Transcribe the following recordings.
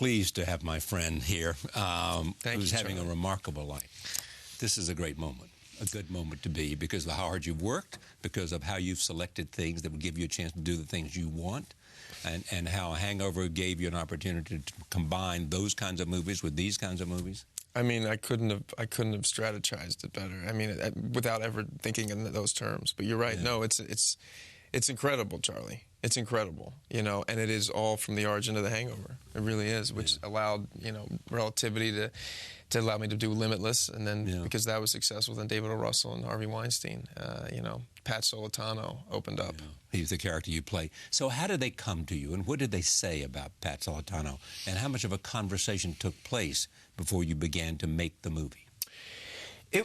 pleased to have my friend here who's having Charlie. a remarkable life. This is a great moment, a good moment to be, because of how hard you've worked, because of how you've selected things that would give you a chance to do the things you want, and how Hangover gave you an opportunity to combine those kinds of movies with these kinds of movies. I mean, I couldn't have strategized it better. I mean, without ever thinking in those terms. But you're right. Yeah. No, it's incredible, Charlie. It's incredible, you know, and it is all from the origin of The Hangover. It really is, which allowed, you know, relativity to allow me to do Limitless, and then because that was successful, then David O. Russell and Harvey Weinstein, you know, Pat Solitano opened up. Yeah. He's the character you play. So how did they come to you, and what did they say about Pat Solitano, and how much of a conversation took place before you began to make the movie?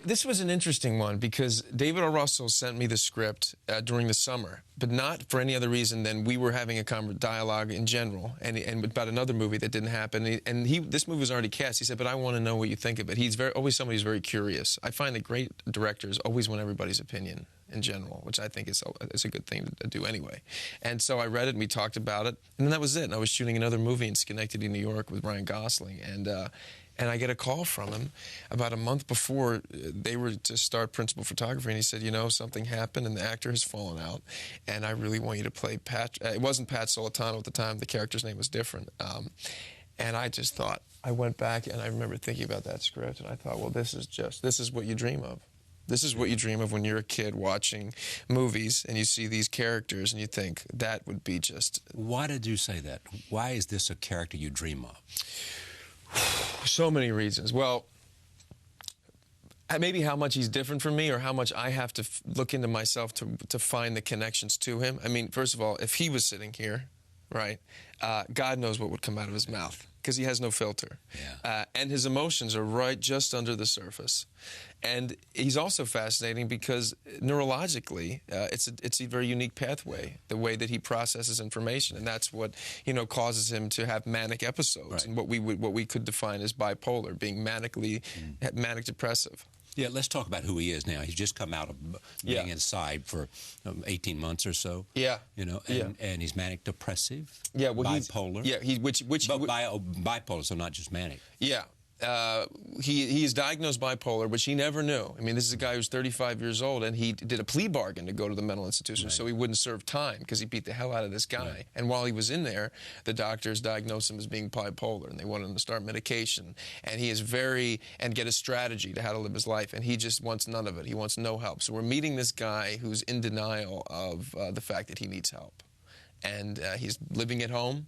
This was an interesting one because David O. Russell sent me the script during the summer, but not for any other reason than we were having a dialogue in general and about another movie that didn't happen. This movie was already cast. He said, but I want to know what you think of it. He's always somebody who's very curious. I find that great directors always want everybody's opinion in general, which I think is a good thing to do anyway. And so I read it and we talked about it, and then that was it. And I was shooting another movie in Schenectady, New York with Ryan Gosling, and I get a call from him about a month before they were to start principal photography, and he said, you know, something happened and the actor has fallen out, and I really want you to play Pat. It wasn't Pat Solitano at the time. The character's name was different. And I just thought, I went back and I remember thinking about that script, and I thought, well, this is what you dream of. This is what you dream of when you're a kid watching movies and you see these characters and you think, that would be just... Why did you say that? Why is this a character you dream of? So many reasons. Well, maybe how much he's different from me, or how much I have to look into myself to find the connections to him. I mean, first of all, if he was sitting here, right, God knows what would come out of his mouth, because he has no filter. Yeah. And his emotions are right just under the surface. And he's also fascinating because neurologically, it's a very unique pathway, the way that he processes information, and that's what, you know, causes him to have manic episodes, and what we could define as bipolar, being manic depressive. Yeah, let's talk about who he is now. He's just come out of being inside for 18 months or so. Yeah. You know, and he's manic depressive. Yeah, well, bipolar. Bipolar, so not just manic. Yeah. He is diagnosed bipolar, which he never knew. I mean, this is a guy who's 35 years old, and he did a plea bargain to go to the mental institution so he wouldn't serve time, because he beat the hell out of this guy. Right. And while he was in there, the doctors diagnosed him as being bipolar, and they wanted him to start medication. And he is and get a strategy to how to live his life, and he just wants none of it. He wants no help. So we're meeting this guy who's in denial of the fact that he needs help. And he's living at home.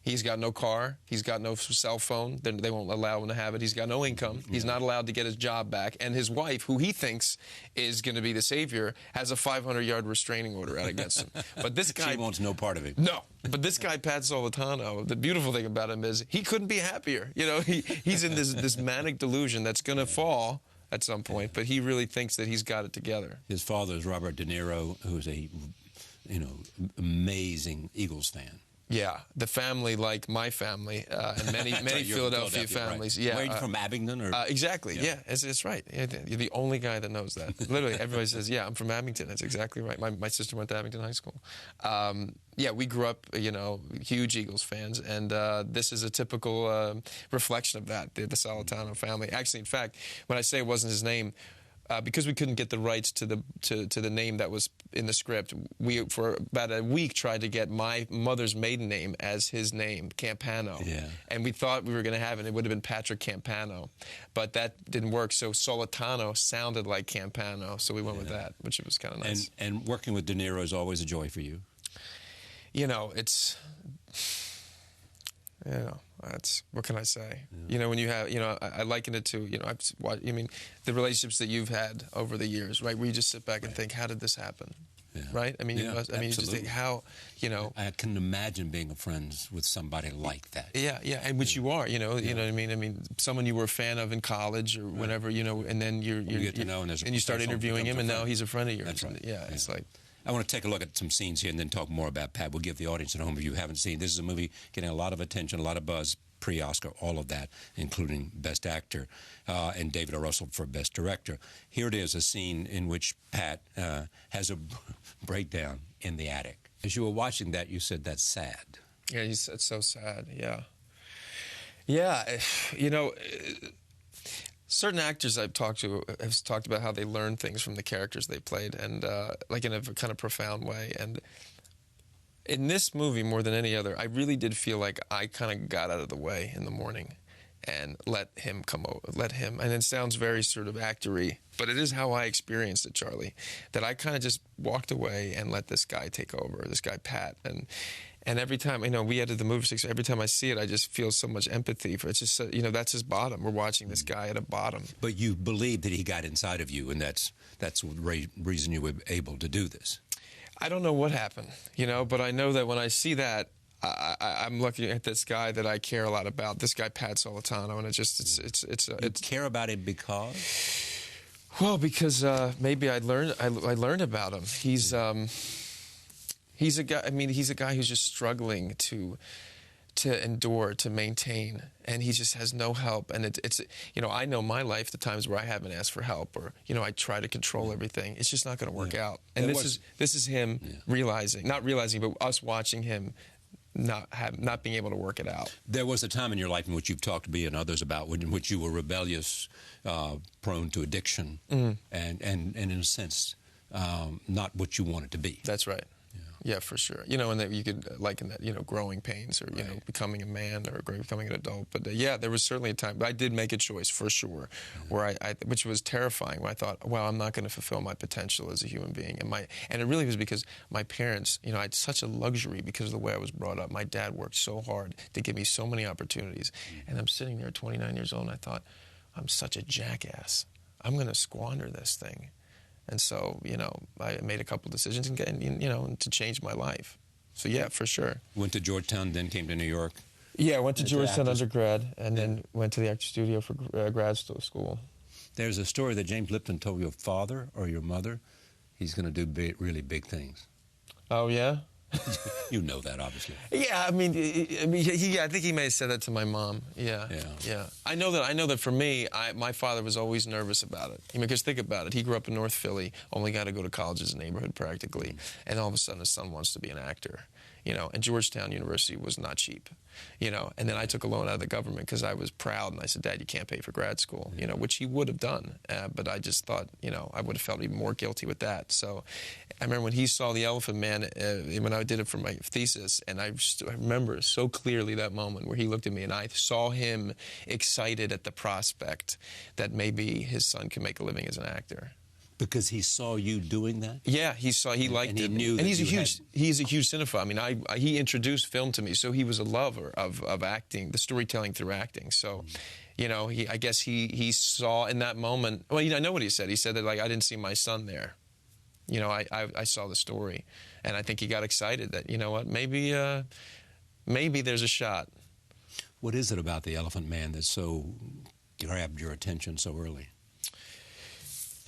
He's got no car. He's got no cell phone. They won't allow him to have it. He's got no income. He's not allowed to get his job back. And his wife, who he thinks is going to be the savior, has a 500-yard restraining order out against him. But this guy... She wants no part of it. No. But this guy, Pat Solitano, the beautiful thing about him is he couldn't be happier. You know, he's in this manic delusion that's going to fall at some point, but he really thinks that he's got it together. His father is Robert De Niro, who's a, you know, amazing Eagles fan. Yeah, the family, like my family, and many Philadelphia families. Right. Yeah, Where are you from, Abington? Or? Exactly. Yeah, it's right. You're the only guy that knows that. Literally, everybody says, "Yeah, I'm from Abington." That's exactly right. My sister went to Abington High School. Yeah, we grew up, you know, huge Eagles fans, and this is a typical reflection of that. The Solitano family. Actually, in fact, when I say it wasn't his name, because we couldn't get the rights to the name that was in the script, we for about a week tried to get my mother's maiden name as his name, Campano. Yeah. And we thought we were going to have it. It would have been Patrick Campano, but that didn't work. So Solitano sounded like Campano, so we went with that, which was kind of nice. And working with De Niro is always a joy for you. You know, it's. You know, what can I say? Yeah. You know, when you have, you know, I liken it to, you know, I mean, the relationships that you've had over the years, right? Where you just sit back and think, how did this happen? Yeah. Right? I mean, you just think, how, you know. I can imagine being friends with somebody like that. Yeah, and which you are, you know what I mean? I mean, someone you were a fan of in college or whenever, you know, and then you get to know, and you start interviewing him, and now he's a friend of yours. That's right. Yeah, it's like. I want to take a look at some scenes here and then talk more about Pat. We'll give the audience at home, if you haven't seen. This is a movie getting a lot of attention, a lot of buzz, pre-Oscar, all of that, including Best Actor, and David O. Russell for Best Director. Here it is, a scene in which Pat has a breakdown in the attic. As you were watching that, you said, that's sad. Yeah, it's so sad, yeah. Yeah, you know, certain actors I've talked to have talked about how they learn things from the characters they played, and like in a kind of profound way. And in this movie, more than any other, I really did feel like I kind of got out of the way in the morning and let him come over, and it sounds very sort of actory, but it is how I experienced it, Charlie, that I kind of just walked away and let this guy take over, this guy Pat, and every time, you know, we edited the movie 6, every time I see it, I just feel so much empathy for it. It's just, you know, that's his bottom. We're watching this guy at a bottom. But you believe that he got inside of you, and that's the reason you were able to do this. I don't know what happened, you know, but I know that when I see that, I'm looking at this guy that I care a lot about, this guy Pat Solitano, and You care about him because? Well, because maybe I learned about him. He's a guy. I mean, he's a guy who's just struggling to endure, to maintain, and he just has no help. And it's you know, I know my life, the times where I haven't asked for help, or you know, I try to control everything. It's just not going to work out. And this is him not realizing, but us watching him not being able to work it out. There was a time in your life in which you've talked to me and others about, in which you were rebellious, prone to addiction, and in a sense, not what you wanted to be. That's right. Yeah, for sure. You know, and that you could liken that, you know, growing pains, or, you know, becoming a man, or becoming an adult. But yeah, there was certainly a time, but I did make a choice for sure, where which was terrifying, where I thought, wow, I'm not going to fulfill my potential as a human being. And it really was because my parents, you know, I had such a luxury because of the way I was brought up. My dad worked so hard to give me so many opportunities. And I'm sitting there at 29 years old, and I thought, I'm such a jackass. I'm going to squander this thing. And so, you know, I made a couple decisions and you know, to change my life. So yeah, for sure. Went to Georgetown, then came to New York. Yeah, I went to Georgetown undergrad, and then went to the actor studio for grad school. There's a story that James Lipton told your father or your mother. He's going to do really big things. Oh yeah. You know that, obviously. Yeah, I mean, I think he may have said that to my mom. Yeah. I know that for me, my father was always nervous about it. I mean, because think about it. He grew up in North Philly, only got to go to college as a neighborhood practically, and all of a sudden his son wants to be an actor. You know, and Georgetown University was not cheap, you know. And then I took a loan out of the government because I was proud, and I said, Dad, you can't pay for grad school, you know, which he would have done. But I just thought, you know, I would have felt even more guilty with that. So I remember when he saw The Elephant Man, when I did it for my thesis, and I remember so clearly that moment where he looked at me, and I saw him excited at the prospect that maybe his son could make a living as an actor. Because he saw you doing that? Yeah, he liked it. He knew that. And he's a huge cinephile. I mean, he introduced film to me, so he was a lover of acting, the storytelling through acting. So, you know, I guess he saw in that moment. Well, you know, I know what he said. He said that, like, I didn't see my son there. You know, I saw the story, and I think he got excited that, you know what, maybe there's a shot. What is it about The Elephant Man that so grabbed your attention so early?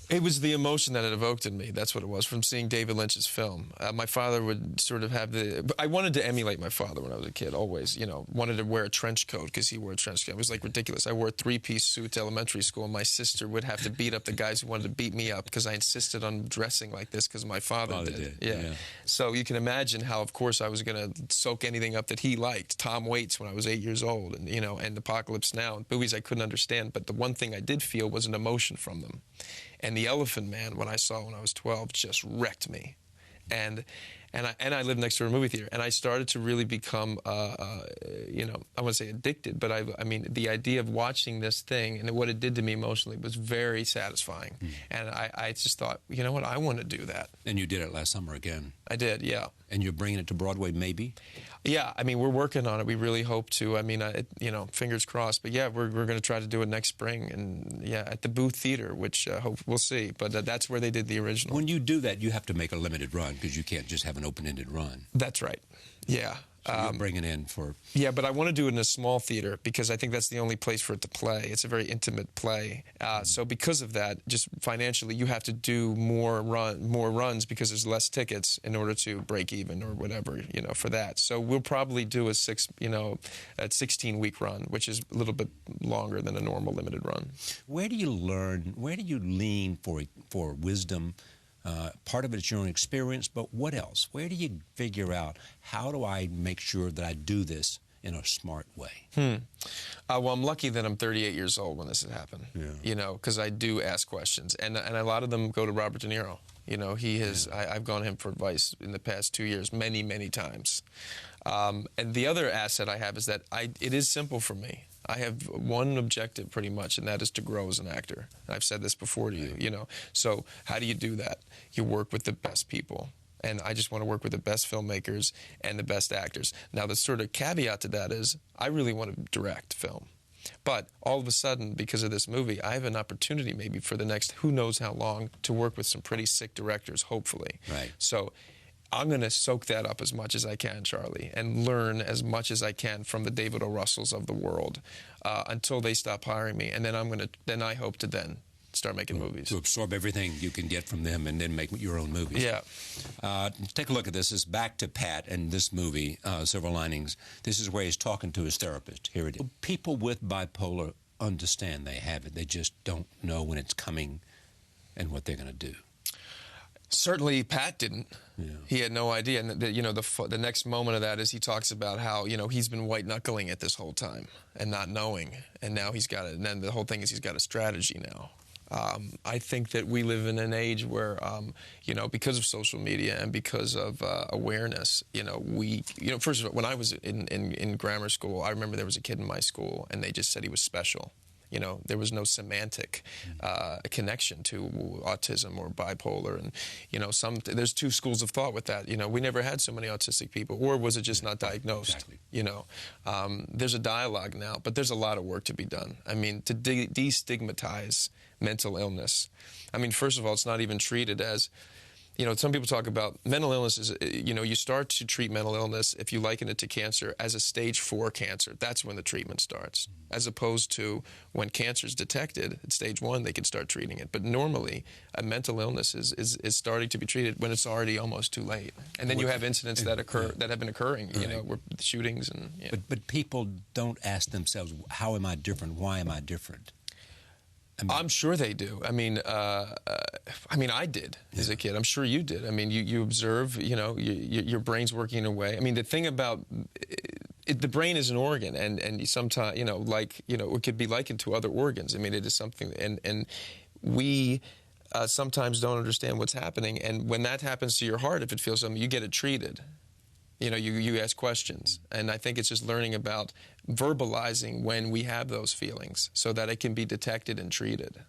It was the emotion that it evoked in me. That's what it was, from seeing David Lynch's film. My father would sort of have I wanted to emulate my father when I was a kid, always. You know, wanted to wear a trench coat because he wore a trench coat. It was like ridiculous. I wore a 3-piece suit to elementary school, and my sister would have to beat up the guys who wanted to beat me up because I insisted on dressing like this because my father did. Yeah. So you can imagine how, of course, I was going to soak anything up that he liked. Tom Waits when I was 8 years old, and, you know, and Apocalypse Now, and movies I couldn't understand. But the one thing I did feel was an emotion from them. And The Elephant Man, when I saw when I was 12, just wrecked me. And I lived next to a movie theater, and I started to really become, you know, I wouldn't say addicted, but I mean, the idea of watching this thing and what it did to me emotionally was very satisfying. And I just thought, you know what, I want to do that. And you did it last summer again. I did, yeah. And you're bringing it to Broadway, maybe? Yeah, I mean, we're working on it. We really hope to. I mean, you know, fingers crossed. But yeah, we're going to try to do it next spring, and yeah, at the Booth Theater, which we'll see. But that's where they did the original. When you do that, you have to make a limited run because you can't just have an open-ended run. That's right. Yeah. So you're bringing in for... Yeah, but I want to do it in a small theater because I think that's the only place for it to play. It's a very intimate play. So because of that, just financially, you have to do more runs because there's less tickets in order to break even or whatever, you know, for that. So we'll probably do a 16-week run, which is a little bit longer than a normal limited run. Where do you learn, where do you lean for wisdom? Part of it is your own experience, but what else? Where do you figure out, how do I make sure that I do this in a smart way? Well, I'm lucky that I'm 38 years old when this had happened. Yeah. You know, because I do ask questions, and a lot of them go to Robert De Niro. You know, he has. Yeah. I've gone to him for advice in the past 2 years, many, many times. And the other asset I have is that it is simple for me. I have one objective pretty much, and that is to grow as an actor. I've said this before to you, you know. So how do you do that? You work with the best people. And I just want to work with the best filmmakers and the best actors. Now, the sort of caveat to that is I really want to direct film. But all of a sudden, because of this movie, I have an opportunity maybe for the next who knows how long to work with some pretty sick directors, hopefully. Right. So I'm going to soak that up as much as I can, Charlie, and learn as much as I can from the David O. Russells of the world until they stop hiring me. And then I hope to then start making movies. To absorb everything you can get from them and then make your own movies. Yeah. Take a look at this. It's back to Pat and this movie, Silver Linings. This is where he's talking to his therapist. Here it is. People with bipolar understand they have it. They just don't know when it's coming and what they're going to do. Certainly, Pat didn't. Yeah. He had no idea. And you know, the next moment of that is he talks about how, you know, he's been white knuckling it this whole time and not knowing, and now he's got it. And then the whole thing is he's got a strategy now. I think that we live in an age where, you know, because of social media and because of awareness, you know, first of all, when I was in grammar school, I remember there was a kid in my school, and they just said he was special. You know, there was no semantic connection to autism or bipolar, and you know, there's two schools of thought with that. You know, we never had so many autistic people, or was it just not diagnosed? Exactly. You know, there's a dialogue now, but there's a lot of work to be done. I mean, to destigmatize mental illness. I mean, first of all, it's not even treated as, you know, some people talk about mental illness is, you know, you start to treat mental illness, if you liken it to cancer, as a stage 4 cancer. That's when the treatment starts. As opposed to when cancer is detected at stage 1, they can start treating it. But normally, a mental illness is starting to be treated when it's already almost too late. And then you have incidents that occur, that have been occurring, you know, where shootings and... Yeah. But people don't ask themselves, how am I different? Why am I different? I'm sure they do. I mean, I did as a kid. I'm sure you did. I mean, you observe, you know, your brain's working in a way. I mean, the thing about the brain is an organ, and you sometimes, you know, like, you know, it could be likened to other organs. I mean, it is something, and we sometimes don't understand what's happening. And when that happens to your heart, if it feels something, you get it treated. You know, you ask questions. And I think it's just learning about verbalizing when we have those feelings so that it can be detected and treated.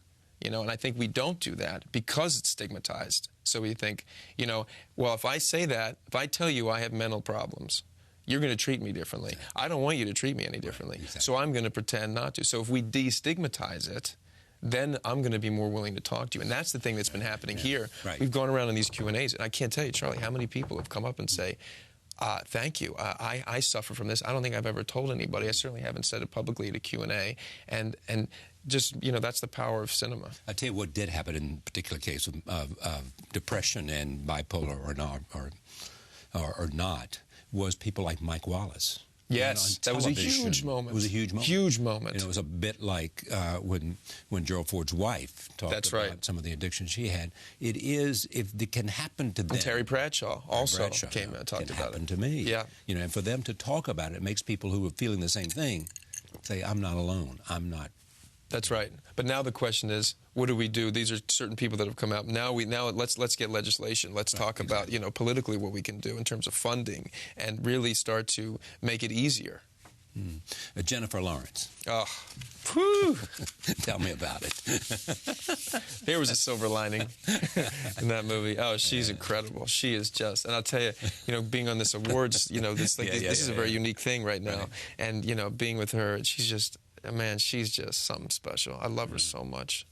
You know, and I think we don't do that because it's stigmatized. So we think, you know, well, if I say that, if I tell you I have mental problems, you're going to treat me differently. I don't want you to treat me any differently. Exactly. So I'm going to pretend not to. So if we destigmatize it, then I'm going to be more willing to talk to you. And that's the thing that's been happening here. Right. We've gone around in these Q&As, and I can't tell you, Charlie, how many people have come up and say, thank you. I suffer from this. I don't think I've ever told anybody. I certainly haven't said it publicly at a Q&A. And just, you know, that's the power of cinema. I'll tell you what did happen in a particular case of depression and bipolar or not was people like Mike Wallace. Yes, that was a huge moment. It was a huge moment. Huge moment. And it was a bit like when Gerald Ford's wife talked about some of the addictions she had. It is, if it can happen to them. And Terry Bradshaw also came and talked about it. It happened to me. Yeah. You know, and for them to talk about it makes people who are feeling the same thing say, I'm not alone. I'm not. That's right. But now the question is, what do we do? These are certain people that have come out. Now let's get legislation. Let's talk about, you know, politically what we can do in terms of funding and really start to make it easier. Jennifer Lawrence. Oh, whew. Tell me about it. There was a silver lining in that movie. Oh, she's incredible. She is just, and I'll tell you, you know, being on this awards, you know, this is a very unique thing right now. Right. And, you know, being with her, she's just, man, she's just something special. I love her so much.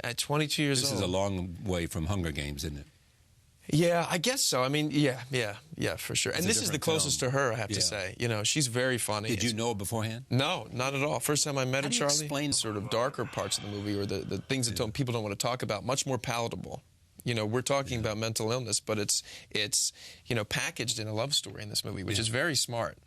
At 22 years old. This is a long way from Hunger Games, isn't it? Yeah, I guess so. I mean, yeah, for sure. And this is the closest to her, I have to say. You know, she's very funny. Did you know her beforehand? No, not at all. First time I met her, Charlie, explain sort of darker parts of the movie, or the things that people don't want to talk about, much more palatable. You know, we're talking about mental illness, but it's you know, packaged in a love story in this movie, which is very smart.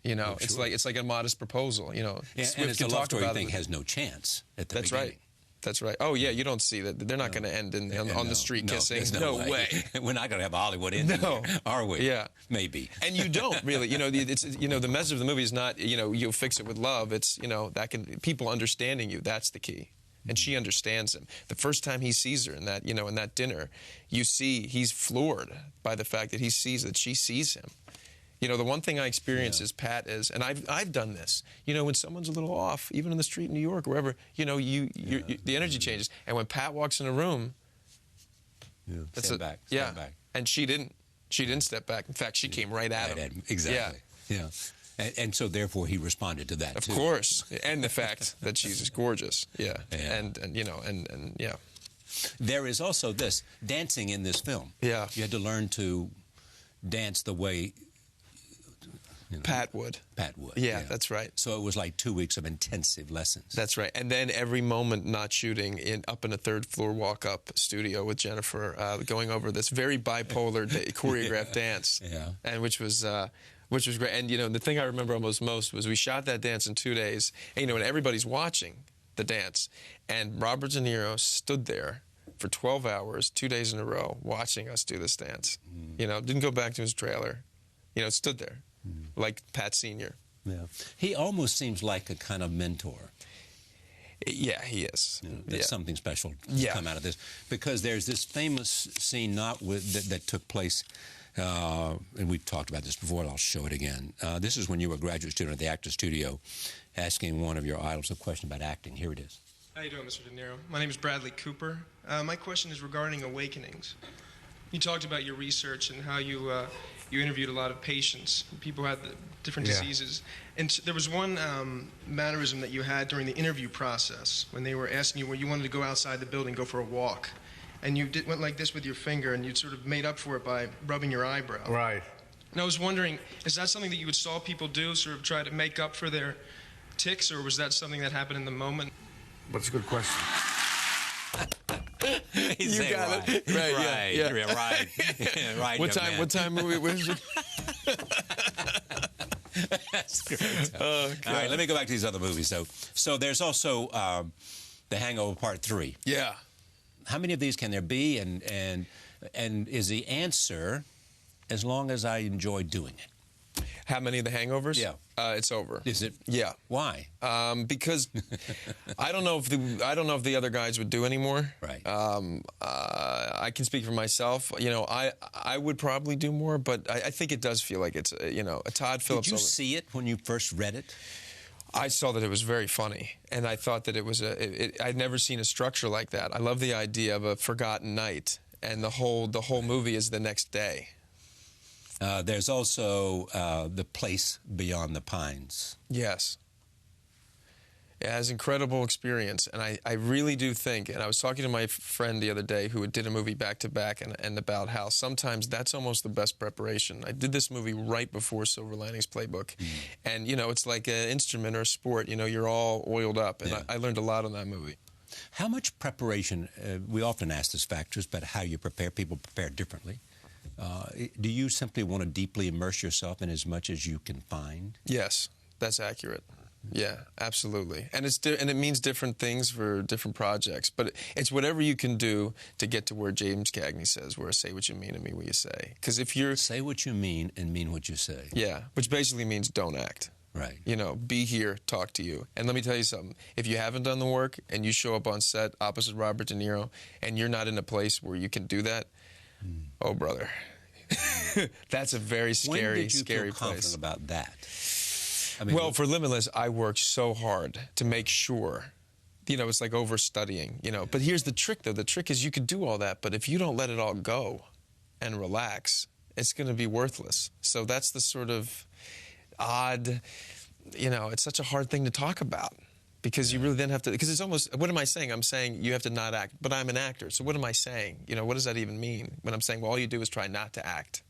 You know, it's like a modest proposal. You know, and it's a love story you think has no chance at the beginning. Right. That's right. Oh, yeah, you don't see that. They're not going to end on the street kissing. No way. We're not going to have Hollywood ending here, are we? Yeah. Maybe. And you don't, really. It's, the message of the movie is not, you'll fix it with love. It's, people understanding you. That's the key. And she understands him. The first time he sees her in that, in that dinner, you see he's floored by the fact that he sees that she sees him. The one thing I experience is Pat is, and I've done this. When someone's a little off, even in the street in New York, wherever, the energy changes. And when Pat walks in a room, stand back. And she didn't step back. In fact, she came right at him. Exactly. Yeah. And so therefore he responded to that. Of course, and the fact that she's just gorgeous. Yeah. And yeah. There is also this dancing in this film. Yeah. You had to learn to dance the way. Pat would. Yeah, that's right. So it was like 2 weeks of intensive lessons. That's right. And then every moment not shooting up in a third-floor walk-up studio with Jennifer, going over this very bipolar choreographed dance. Yeah. And which was great. And, the thing I remember almost most was we shot that dance in 2 days. And, and everybody's watching the dance. And Robert De Niro stood there for 12 hours, 2 days in a row, watching us do this dance. Didn't go back to his trailer. Stood there. Like Pat Sr. Yeah. He almost seems like a kind of mentor. Yeah, he is. There's something special to come out of this. Because there's this famous scene that took place, and we've talked about this before, and I'll show it again. This is when you were a graduate student at the Actors Studio asking one of your idols a question about acting. Here it is. How you doing, Mr. De Niro? My name is Bradley Cooper. My question is regarding awakenings. You talked about your research and how you interviewed a lot of patients, people who had different diseases. And there was one mannerism that you had during the interview process when they were asking you where you wanted to go outside the building, go for a walk. And you went like this with your finger, and you sort of made up for it by rubbing your eyebrow. Right. And I was wondering, is that something that you saw people do, sort of try to make up for their tics, or was that something that happened in the moment? That's a good question. You got it. Right. What time was it? That's great. All right, let me go back to these other movies. So there's also The Hangover Part III. Yeah. How many of these can there be? And is the answer, as long as I enjoy doing it? How many of the hangovers? Yeah. It's over. Is it? Yeah. Why? Because I don't know if the other guys would do anymore. Right. I can speak for myself. I would probably do more, but I think it does feel like it's a Todd Phillips. Did you see it when you first read it? I saw that it was very funny, and I thought that it was I'd never seen a structure like that. I love the idea of a forgotten night, and the whole movie is the next day. There's also The Place Beyond the Pines. Yes. It has incredible experience, and I really do think, and I was talking to my friend the other day who did a movie back-to-back and about how sometimes that's almost the best preparation. I did this movie right before Silver Linings Playbook, and, it's like an instrument or a sport. You're all oiled up, and I learned a lot on that movie. How much preparation, we often ask this factors, but how you prepare, people prepare differently. Do you simply want to deeply immerse yourself in as much as you can find? Yes, that's accurate. Yeah, absolutely. And it means different things for different projects. But it's whatever you can do to get to where James Cagney says, where say what you mean and mean what you say. Because if you're... Say what you mean and mean what you say. Yeah, which basically means don't act. Right. Be here, talk to you. And let me tell you something. If you haven't done the work and you show up on set opposite Robert De Niro and you're not in a place where you can do that, oh, brother. That's a very scary, when did you scary feel confident place. About that? Well, for Limitless, I worked so hard to make sure. It's like overstudying, But here's the trick, though. The trick is you could do all that, but if you don't let it all go and relax, it's going to be worthless. So that's the sort of odd, it's such a hard thing to talk about. Because you really then have to, because it's almost, what am I saying? I'm saying you have to not act, but I'm an actor. So what am I saying? What does that even mean? When I'm saying, well, all you do is try not to act,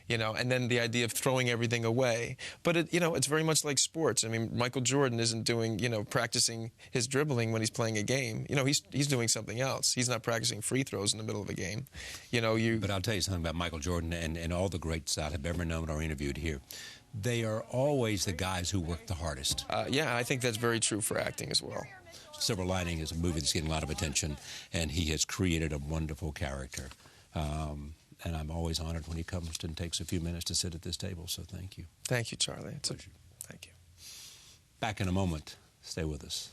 and then the idea of throwing everything away. But, it's very much like sports. I mean, Michael Jordan isn't doing, practicing his dribbling when he's playing a game. He's doing something else. He's not practicing free throws in the middle of a game. But I'll tell you something about Michael Jordan and all the greats I have ever known or interviewed here. they are always the guys who work the hardest. Yeah, I think that's very true for acting as well. Silver Lining is a movie that's getting a lot of attention, and he has created a wonderful character. And I'm always honored when he comes and takes a few minutes to sit at this table, so thank you. Thank you, Charlie. Pleasure. Thank you. Back in a moment. Stay with us.